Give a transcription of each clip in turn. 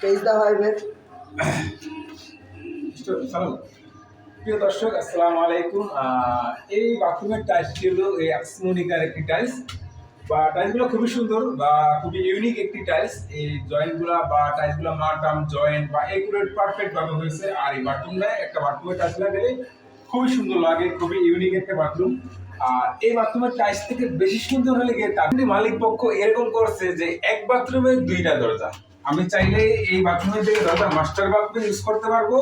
Page দেওয়া হয় বের। প্রিয় দর্শক, আসসালামু আলাইকুম। এই বাথরুমের টাইলসটি হলো এই অ্যাক্সমোনিকার একটি টাইলস, বা টাইলসগুলো খুবই সুন্দর বা খুবই ইউনিক একটি টাইলস। এই জয়েন্টগুলো বা টাইলসগুলো মার্টাম জয়েন্ট বা একুরেট পারফেক্ট ভাবে হয়েছে। আর এই বাথরুমে একটা বাথরুমের টাইলস লাগালে খুবই সুন্দর লাগে, খুবই ইউনিক একটা বাথরুম। আর এই বাথরুমের টাইলস থেকে বেশি সুন্দর হলে গিয়ে তার মালিক পক্ষ এরকম করছে যে এক বাথরুমে দুইটা দরজা। আমি চাইলে এই বাথরুমের থেকে দরজা মাস্টার বাথরুমে ইউজ করতে পারবো,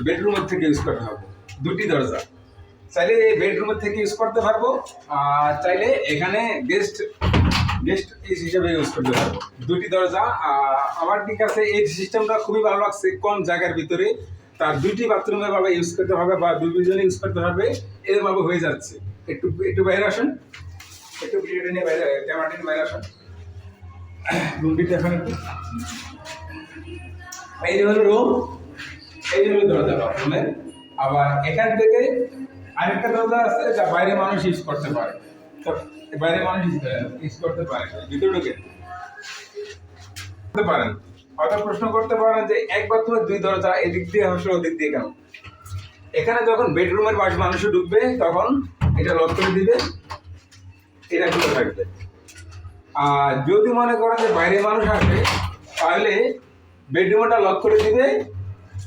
বেডরুমের থেকে ইউজ করতে পারবো। দুটি দরজা চাইলে এই বেডরুমের থেকে ইউজ করতে পারবো, আর চাইলে এখানে গেস্ট গেস্ট হিসেবে ইউজ করতে পারবো। দুটি দরজা আমার ঠিক আছে। এই সিস্টেমটা খুবই ভালো লাগছে। কম জায়গার ভিতরে তার দুইটি বাথরুমে ভাবে ইউজ করতে হবে বা দুইজনে ইউজ করতে হবে, এরকম ভাবে হয়ে যাচ্ছে। একটু একটু বাইরে আসেন, একটু ভিডিওটা নিয়ে বাইরে, ক্যামেরাটা নিয়ে বাইরে আসেন। রুমটি দেখেন একটু। এই হলো রুম, এই হলো দরজা বাথরুমের। আবার এখান থেকে আরেকটা দরজা আছে যা বাইরে মানুষ ইউজ করতে পারে। তো বাইরে মানুষ ইউজ করতে পারে, ভিতরে ঢুকে করতে পারেন। হয়তো প্রশ্ন করতে পারেন যে এক বাথরুমে দুই দরজা, এদিক দিয়ে হচ্ছে ওদিক দিয়ে কেন? এখানে যখন বেডরুমের মানুষ ঢুকবে তখন এটা লক করে দিবে, এটা খুলে থাকবে। আর যদি মনে করেন যে বাইরে মানুষ আসবে তাহলে বেডরুমটা লক করে দিবে,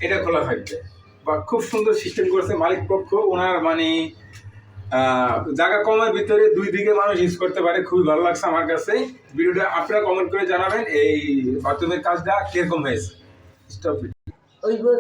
এটা খোলা থাকবে। বা খুব সুন্দর সিস্টেম করেছে মালিক পক্ষ। ওনার মানে জায়গা কমের ভিতরে দুই দিকে মানুষ ইউজ করতে পারে, খুবই ভালো লাগছে আমার কাছে। ভিডিওটা আপনারা কমেন্ট করে জানাবেন এই বাথরুমের কাজটা কিরকম হয়েছে। স্টপ।